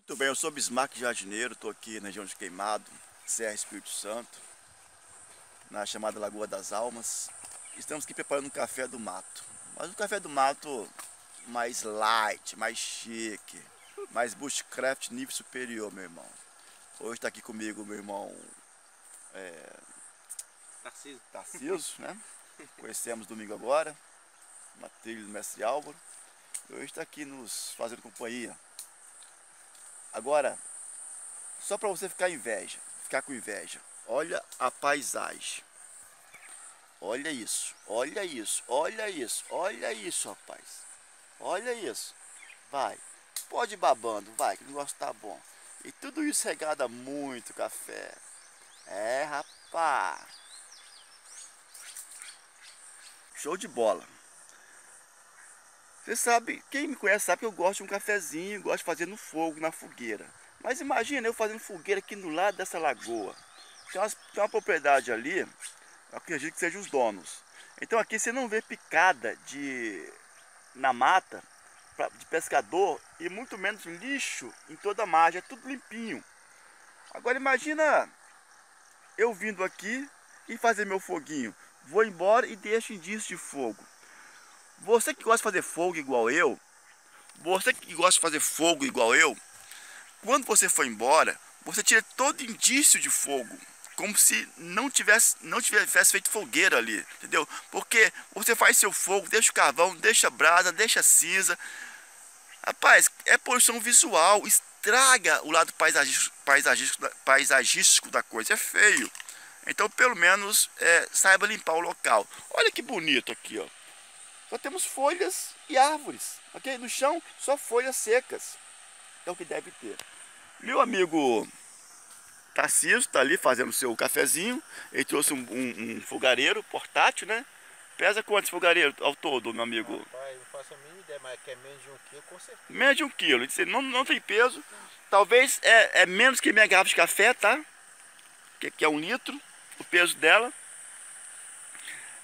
Muito bem, eu sou Bismarck Jardineiro, estou aqui na região de Queimado, Serra Espírito Santo, na chamada Lagoa das Almas. Estamos aqui preparando um café do mato, mas um café do mato mais light, mais chique, mais bushcraft nível superior, meu irmão. Hoje está aqui comigo meu irmão Tarcísio, né? Conhecemos domingo agora, na trilha do Mestre Álvaro. Hoje está aqui nos fazendo companhia. Agora, só para você ficar com inveja, olha a paisagem. Olha isso, olha isso, olha isso, olha isso, rapaz. Olha isso. Vai, pode ir babando, vai, que o negócio tá bom. E tudo isso regado a muito café. É, rapaz. Show de bola. Você sabe, quem me conhece sabe que eu gosto de um cafezinho, gosto de fazer no fogo, na fogueira. Mas imagina eu fazendo fogueira aqui no lado dessa lagoa. Tem uma propriedade ali, eu acredito que sejam os donos. Então aqui você não vê picada na mata de pescador e muito menos lixo em toda a margem, é tudo limpinho. Agora imagina eu vindo aqui e fazer meu foguinho. Vou embora e deixo indício de fogo. Você que gosta de fazer fogo igual eu, quando você for embora, você tira todo indício de fogo, como se não tivesse feito fogueira ali, entendeu? Porque você faz seu fogo, deixa o carvão, deixa a brasa, deixa a cinza. Rapaz, é poluição visual, estraga o lado paisagístico da coisa, é feio. Então pelo menos saiba limpar o local. Olha que bonito aqui, ó. Só temos folhas e árvores, ok? No chão, só folhas secas. É o que deve ter. Meu amigo Tarcísio está ali fazendo seu cafezinho. Ele trouxe um fogareiro portátil, né? Pesa quantos fogareiros ao todo, meu amigo? Rapaz, não faço a mínima ideia, mas que é menos de 1 quilo, com certeza. Menos de 1 quilo. Ele disse, não tem peso. Talvez é menos que minha garrafa de café, tá? Que é 1 litro, o peso dela.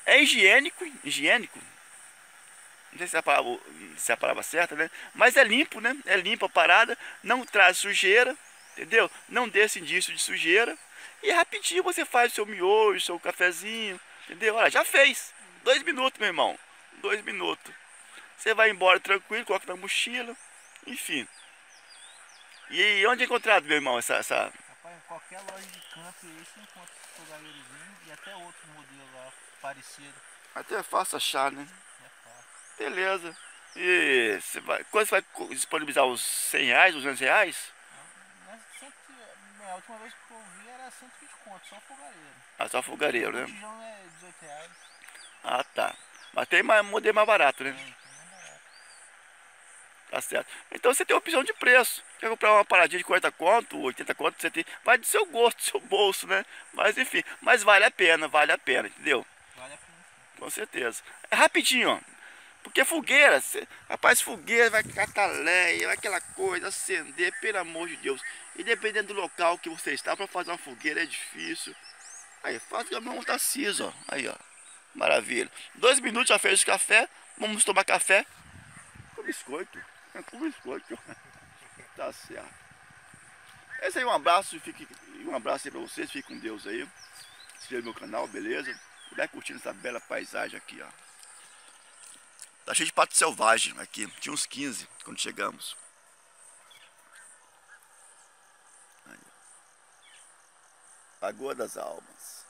É higiênico. Não sei se é a palavra certa, né? Mas é limpo, né? É limpa a parada, não traz sujeira, entendeu? Não deixa indício de sujeira. E rapidinho você faz o seu miojo, o seu cafezinho, entendeu? Olha, já fez. 2 minutos, meu irmão. 2 minutos. Você vai embora tranquilo, coloca na mochila, enfim. E onde é encontrado, meu irmão, essa... Rapaz, em qualquer loja de canto aí você encontra esse fogareirozinho e até outros modelos lá, parecidos. Até é fácil achar, né? É fácil. Beleza. E quando você vai disponibilizar os R$100, os R$200? Mas sempre, a última vez que eu vi era 120 conto, só o fogareiro. Ah, só fogareiro, né? O tijão é R$18. Ah, tá. Mas tem modelo mais barato, né? Tem mais barato. Tá certo. Então você tem opção de preço. Quer comprar uma paradinha de 40 conto, 80 conto, você tem. Vai do seu gosto, do seu bolso, né? Mas enfim, mas vale a pena, entendeu? Vale a pena. Com certeza. É rapidinho, ó. Porque fogueira, rapaz, fogueira vai catar lenha, vai aquela coisa, acender, pelo amor de Deus. E dependendo do local que você está, para fazer uma fogueira é difícil. Aí, faz o meu Tarcísio, ó. Aí, ó. Maravilha. 2 minutos já fez o café. Vamos tomar café. Com biscoito. Com biscoito. Tá certo. Esse aí, um abraço aí pra vocês. Fique com Deus aí. Se inscreva no meu canal, beleza? E vai curtindo essa bela paisagem aqui, ó. Tá cheio de pato selvagem aqui. Tinha uns 15 quando chegamos. Aí. Lagoa das Almas.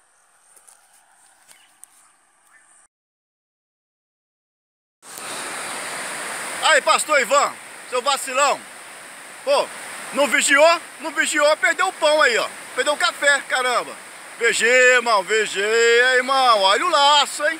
Aí, pastor Ivan, seu vacilão. Pô, não vigiou? Não vigiou, perdeu o pão aí, ó. Perdeu o café, caramba. VG, irmão, VG, irmão. Olha o laço, hein?